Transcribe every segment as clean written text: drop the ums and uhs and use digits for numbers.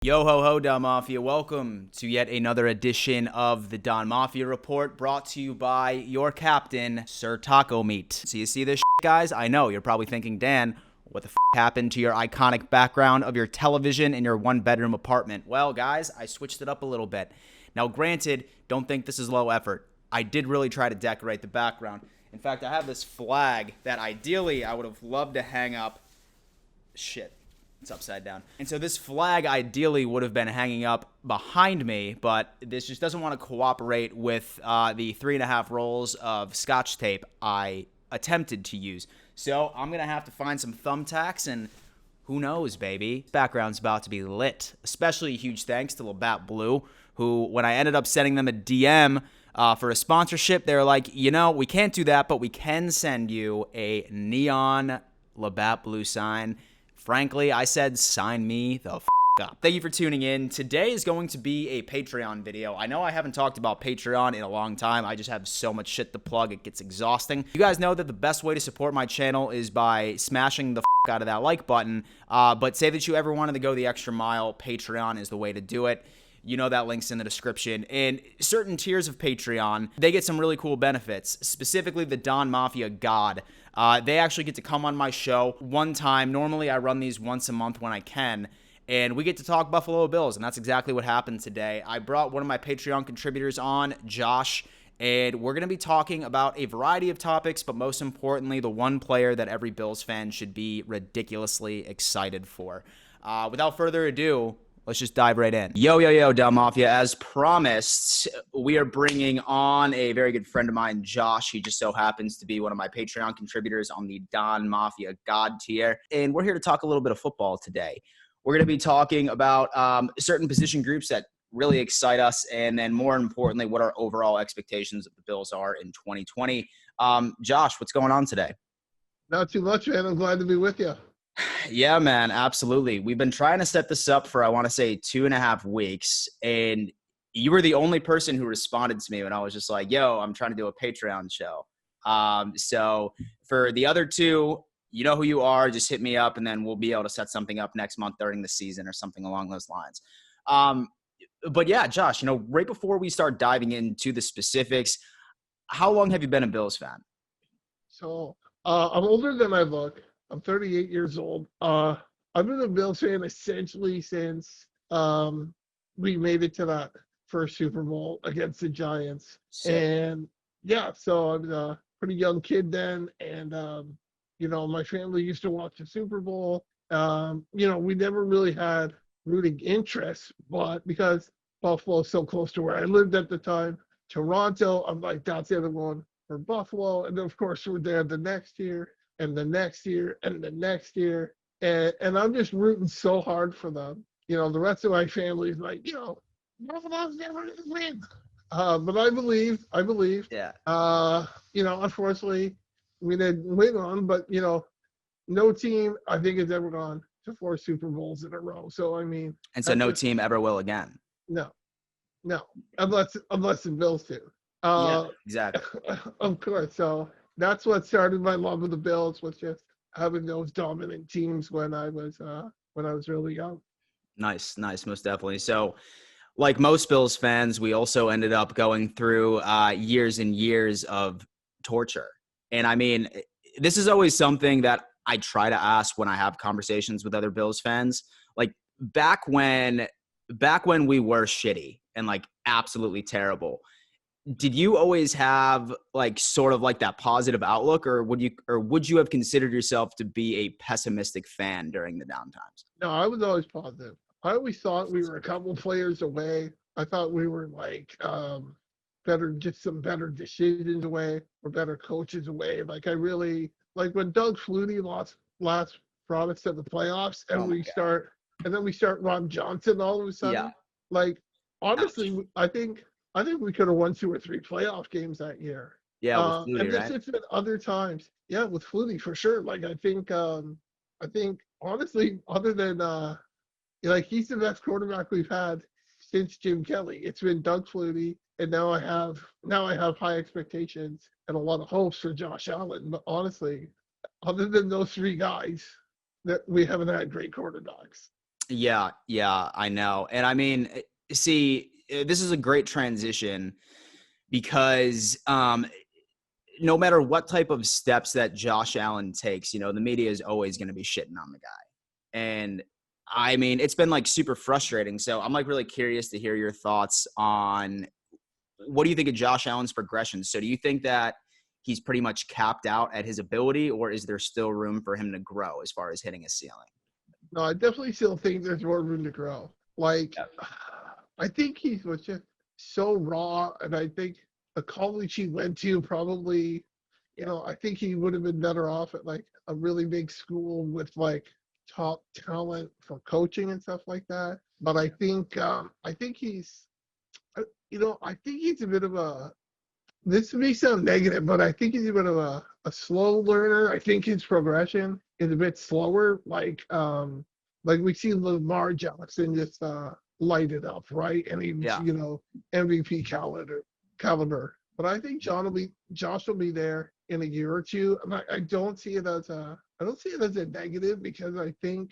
Yo ho ho, Don Mafia. Welcome to yet another edition of the Don Mafia Report, brought to you by your captain, Sir Taco Meat. So you see this shit, guys? I know, you're probably thinking, Dan, what the happened to your iconic background of your television in your one-bedroom apartment? Well, guys, I switched it up a little bit. Now, granted, don't think this is low effort. I did really try to decorate the background. In fact, I have this flag that ideally I would have loved to hang up. Shit. It's upside down. And so this flag ideally would have been hanging up behind me, but this just doesn't want to cooperate with the 3.5 rolls of Scotch tape I attempted to use. So I'm going to have to find some thumbtacks, and who knows, baby? Background's about to be lit. Especially huge thanks to Labatt Blue, who, when I ended up sending them a DM for a sponsorship, they were like, we can't do that, but we can send you a neon Labatt Blue sign. Frankly, I said, sign me the up. Thank you for tuning in. Today is going to be a Patreon video. I know I haven't talked about Patreon in a long time. I just have so much shit to plug, it gets exhausting. You guys know that the best way to support my channel is by smashing the out of that like button. But say that you ever wanted to go the extra mile, Patreon is the way to do it. You know that link's in the description. And certain tiers of Patreon, they get some really cool benefits, specifically the Don Mafia God. They actually get to come on my show one time. Normally, I run these once a month when I can, and we get to talk Buffalo Bills, and that's exactly what happened today. I brought one of my Patreon contributors on, Josh, and we're going to be talking about a variety of topics, but most importantly, the one player that every Bills fan should be ridiculously excited for. Without further ado, let's just dive right in. Yo, Del Mafia. As promised, we are bringing on a very good friend of mine, Josh. He just so happens to be one of my Patreon contributors on the Don Mafia God tier. And we're here to talk a little bit of football today. We're going to be talking about certain position groups that really excite us. And then more importantly, what our overall expectations of the Bills are in 2020. Josh, what's going on today? Not too much, man. I'm glad to be with you. Yeah, man, absolutely. We've been trying to set this up for, I want to say, 2.5 weeks. And you were the only person who responded to me when I was just like, yo, I'm trying to do a Patreon show. So for the other two, you know who you are. Just hit me up, and then we'll be able to set something up next month during the season or something along those lines. But yeah, Josh, right before we start diving into the specifics, how long have you been a Bills fan? So I'm older than I look. I'm 38 years old. I've been a Bills fan essentially since we made it to that first Super Bowl against the Giants. Sick. And yeah, so I was a pretty young kid then. And, my family used to watch the Super Bowl. We never really had rooting interest, but because Buffalo is so close to where I lived at the time, Toronto, I'm like, that's the other one for Buffalo. And then, of course, we're there the next year. And the next year, and the next year. And I'm just rooting so hard for them. The rest of my family is like, Buffalo's never going to win. But I believe. Yeah. Unfortunately, we didn't win on, but, no team, I think, has ever gone to 4 Super Bowls in a row. So, I mean. And so no team ever will again. No, unless the Bills do. Yeah, exactly. Of course. So that's what started my love of the Bills, was just having those dominant teams when I was really young. Nice, most definitely. So, like most Bills fans, we also ended up going through years and years of torture. And I mean, this is always something that I try to ask when I have conversations with other Bills fans. Like back when we were shitty and like absolutely terrible, did you always have like sort of like that positive outlook, or would you have considered yourself to be a pessimistic fan during the downtimes? No, I was always positive. I always thought we were a couple players away. I thought we were like some better decisions away, or better coaches away. Like I really like when Doug Flutie brought us to the playoffs, and we start Rob Johnson all of a sudden. Yeah. Like honestly, I think we could have won 2 or 3 playoff games that year. Yeah, with Flutie, and right? it's been other times. Yeah, with Flutie for sure. Like I think honestly, other than he's the best quarterback we've had since Jim Kelly. It's been Doug Flutie, and now I have high expectations and a lot of hopes for Josh Allen. But honestly, other than those 3 guys, that we haven't had great quarterbacks. Yeah, yeah, I know. And I mean, see, this is a great transition because no matter what type of steps that Josh Allen takes, the media is always going to be shitting on the guy. And I mean, it's been like super frustrating. So I'm like really curious to hear your thoughts on what do you think of Josh Allen's progression? So do you think that he's pretty much capped out at his ability, or is there still room for him to grow as far as hitting a ceiling? No, I definitely still think there's more room to grow. Like, Yeah. I think he was just so raw, and I think the college he went to probably, I think he would have been better off at like a really big school with like top talent for coaching and stuff like that. But I think I think he's a bit of a. This may sound negative, but I think he's a bit of a slow learner. I think his progression is a bit slower. Like we see Lamar Jackson just light it up, right? And he's, Yeah. MVP caliber. But I think Josh will be there in a year or two. And I don't see it as a negative because I think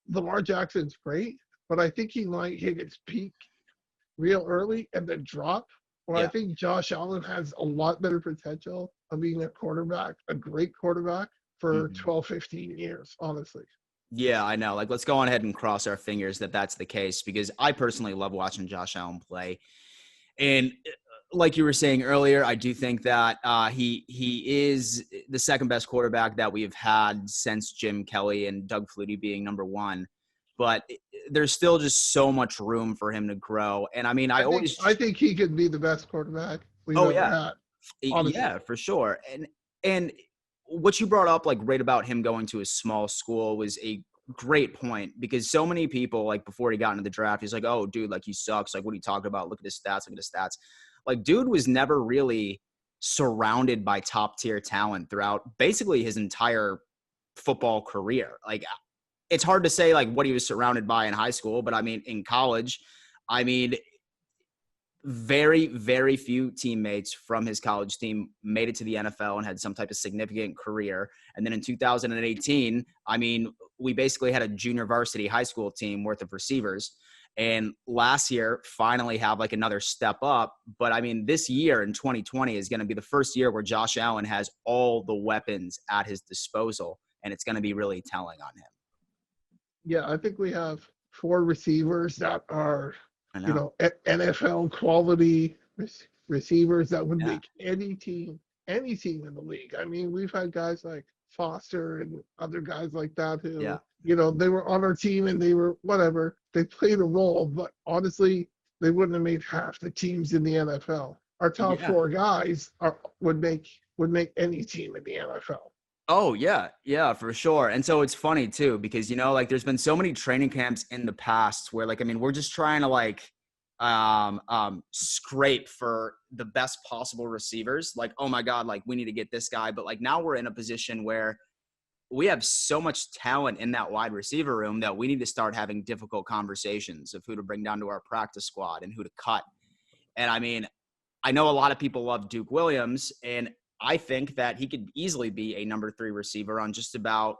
Lamar Jackson's great, but I think he might hit his peak real early and then drop. Well, I Yeah. think Josh Allen has a lot better potential of being a great quarterback for Mhm. 12, 15 years, honestly. Yeah, I know. Like, let's go on ahead and cross our fingers that that's the case because I personally love watching Josh Allen play. And like you were saying earlier, I do think that he is the second best quarterback that we've had since Jim Kelly and Doug Flutie being number one. But there's still just so much room for him to grow. And I mean, I I always, think he could be the best quarterback we've oh ever yeah, had, honestly. yeah, for sure. And what you brought up, like right about him going to a small school, was a great point because so many people, like before he got into the draft, he's like, "Oh, dude, like he sucks. Like, what are you talking about? Look at his stats. Look at his stats." Like, dude was never really surrounded by top tier talent throughout basically his entire football career. Like, it's hard to say like what he was surrounded by in high school, but I mean, in college, I mean, very, very few teammates from his college team made it to the NFL and had some type of significant career. And then in 2018, I mean, we basically had a junior varsity high school team worth of receivers. And last year, finally have like another step up. But I mean, this year in 2020 is going to be the first year where Josh Allen has all the weapons at his disposal. And it's going to be really telling on him. Yeah, I think we have four receivers that are, I know. NFL quality receivers that would Yeah. make any team in the league. I mean, we've had guys like Foster and other guys like that Yeah. who, they were on our team and they were whatever. They played a role, but honestly, they wouldn't have made half the teams in the NFL. Our top Yeah. four guys would make any team in the NFL. Oh yeah, yeah, for sure. And so it's funny too because like there's been so many training camps in the past where like I mean we're just trying to like scrape for the best possible receivers. Like, oh my God, like we need to get this guy. But like now we're in a position where we have so much talent in that wide receiver room that we need to start having difficult conversations of who to bring down to our practice squad and who to cut. And I mean, I know a lot of people love Duke Williams, and I think that he could easily be a number 3 receiver on just about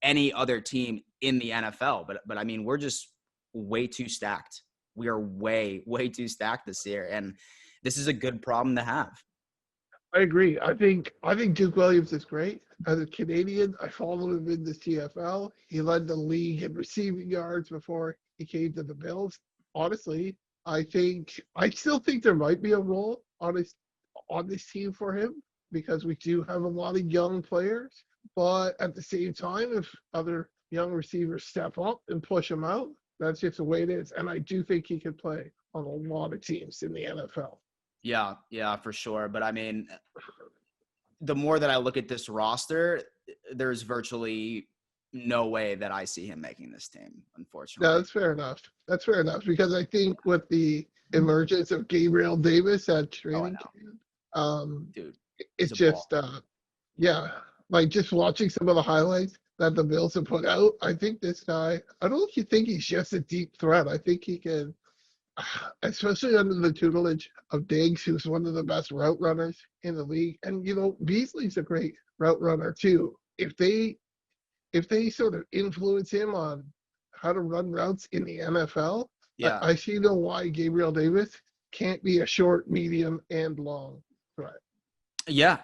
any other team in the NFL. But I mean, we're just way too stacked. We are way, way too stacked this year. And this is a good problem to have. I agree. I think Duke Williams is great. As a Canadian, I followed him in the CFL. He led the league in receiving yards before he came to the Bills. Honestly, I still think there might be a role on this team for him because we do have a lot of young players. But at the same time, if other young receivers step up and push him out, that's just the way it is. And I do think he could play on a lot of teams in the NFL. Yeah, yeah, for sure. But I mean, the more that I look at this roster, there's virtually no way that I see him making this team, No, unfortunately. that's fair enough. That's fair enough because I think with the emergence of Gabriel Davis at Oh, I training know. camp, um, Dude, he's it's a ball. just yeah, like just watching some of the highlights that the Bills have put out. I think this guy. I don't think he's just a deep threat. I think he can, especially under the tutelage of Diggs, who's one of the best route runners in the league, and Beasley's a great route runner too. If they sort of influence him on how to run routes in the NFL, Yeah. I see no why Gabriel Davis can't be a short, medium, and long threat. Yeah.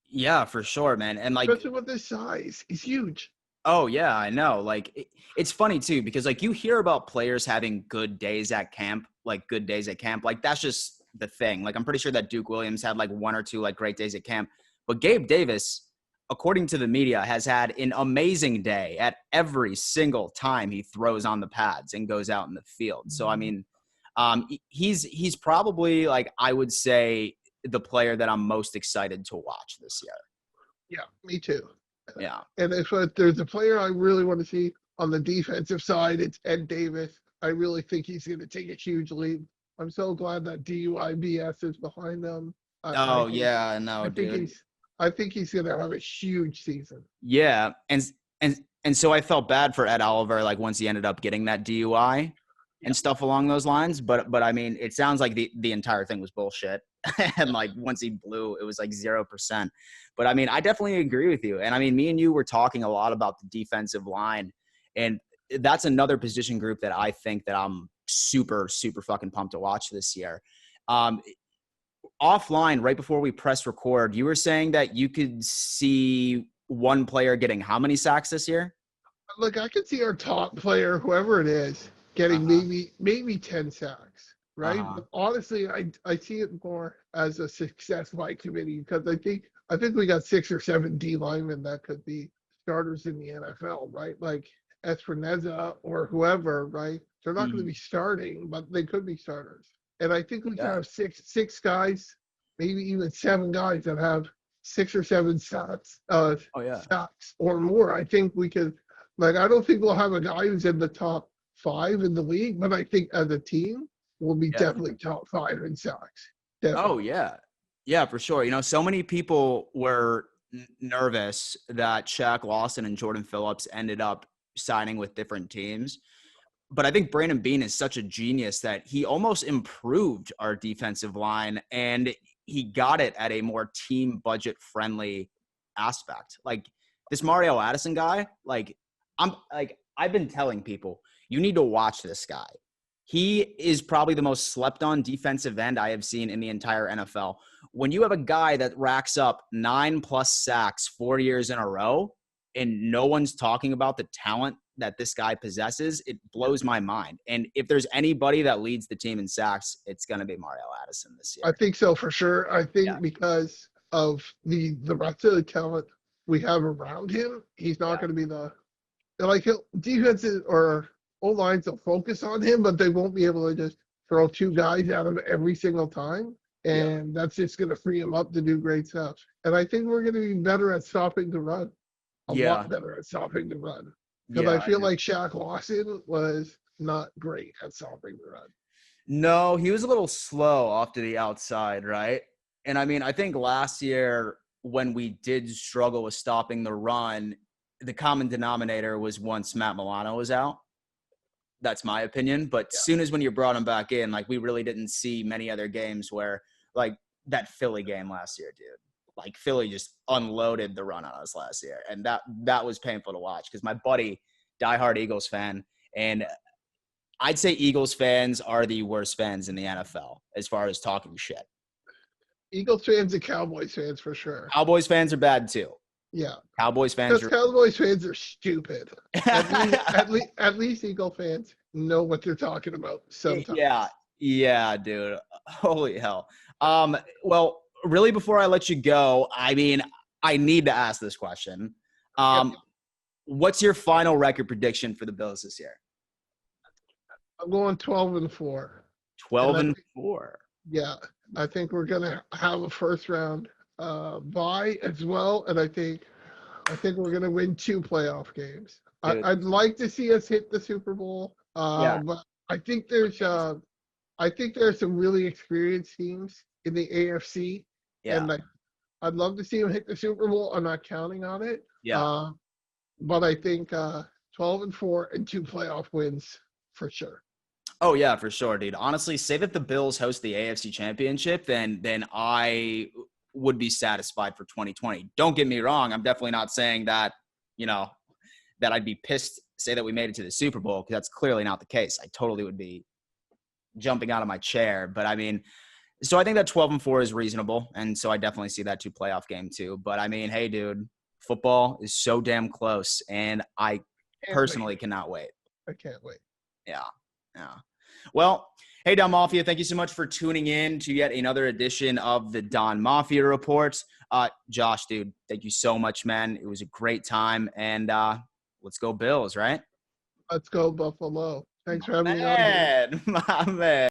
Yeah, for sure, man. And like, Especially with his size. He's huge. oh yeah, I know. Like it's funny too because like you hear about players having good days at camp, like good days at camp. Like that's just the thing. Like I'm pretty sure that Duke Williams had like one or two like great days at camp. But Gabe Davis, according to the media, has had an amazing day at every single time he throws on the pads and goes out in the field. So I mean, he's probably like I would say the player that I'm most excited to watch this year. Yeah, me too. Yeah. And if there's a player I really want to see on the defensive side, it's Ed Davis. I really think he's going to take a huge lead. I'm so glad that DUIBS is behind them. Oh yeah, no, I think dude. I think he's going to have a huge season. Yeah, and so I felt bad for Ed Oliver, like once he ended up getting that DUI and stuff along those lines. But I mean, it sounds like the entire thing was bullshit. And like once he blew, it was like 0%. But I mean, I definitely agree with you. And I mean, me and you were talking a lot about the defensive line, and that's another position group that I think that I'm super fucking pumped to watch this year. Offline, right before we press record, you were saying that you could see one player getting how many sacks this year? Look, I could see our top player, whoever it is, getting maybe 10 sacks, right? Uh-huh. But honestly, I see it more as a success by committee because I think we got 6 or 7 D linemen that could be starters in the NFL, right? Like Espinoza or whoever, right? They're not going to be starting, but they could be starters. And I think we can have six guys, maybe even 7 guys that have 6 or 7 sacks, sacks or more. I think we could. Like, I don't think we'll have a guy who's in the top 5 in the league, but I think as a team, we'll be definitely top 5 in sacks. Definitely. Oh, yeah. Yeah, for sure. You know, so many people were nervous that Shaq Lawson and Jordan Phillips ended up signing with different teams. But I think Brandon Beane is such a genius that he almost improved our defensive line, and he got it at a more team budget friendly aspect. Like this Mario Addison guy, I've been telling people, you need to watch this guy. He is probably the most slept on defensive end I have seen in the entire NFL. When you have a guy that racks up 9+ sacks 4 years in a row and no one's talking about the talent that this guy possesses, it blows my mind. And if there's anybody that leads the team in sacks, it's going to be Mario Addison this year. I think so for sure. I think because of the rest of the talent we have around him, he's not going to be defenses or O-lines will focus on him, but they won't be able to just throw 2 guys at him every single time. And that's just going to free him up to do great stuff. And I think we're going to be better at stopping the run. A lot better at stopping the run. Because I feel like Shaq Lawson was not great at stopping the run. No, he was a little slow off to the outside, right? And I mean, I think last year when we did struggle with stopping the run, the common denominator was once Matt Milano was out. That's my opinion. But soon as when you brought him back in, like we really didn't see many other games where like that Philly game last year, dude. Like Philly just unloaded the run on us last year. And that was painful to watch because my buddy, diehard Eagles fan, and I'd say Eagles fans are the worst fans in the NFL as far as talking shit. Eagles fans and Cowboys fans for sure. Cowboys fans are bad too. Yeah. Cowboys fans are stupid. At least Eagle fans know what they're talking about sometimes. Yeah, dude. Holy hell. Well, really before I let you go, I mean, I need to ask this question. What's your final record prediction for the Bills this year? I'm going 12-4. 12-4. Yeah, I think we're gonna have a first round bye as well, and I think we're gonna win 2 playoff games. I'd like to see us hit the Super Bowl, but I think there's some really experienced teams in the AFC, and I'd love to see them hit the Super Bowl. I'm not counting on it. But I think 12-4 and 2 playoff wins for sure. Oh yeah, for sure, dude. Honestly, say that the Bills host the AFC Championship, then I would be satisfied for 2020. Don't get me wrong. I'm definitely not saying that, that I'd be pissed say that we made it to the Super Bowl, because that's clearly not the case. I totally would be jumping out of my chair. But I mean, so I think that 12-4 is reasonable. And so I definitely see that 2 playoff game too. But I mean, hey, dude, football is so damn close. And I personally cannot wait. I can't wait. Yeah. Yeah. Well, hey, Don Mafia, thank you so much for tuning in to yet another edition of the Don Mafia Report. Josh, dude, thank you so much, man. It was a great time. And let's go Bills, right? Let's go Buffalo. Thanks for having me on. My man.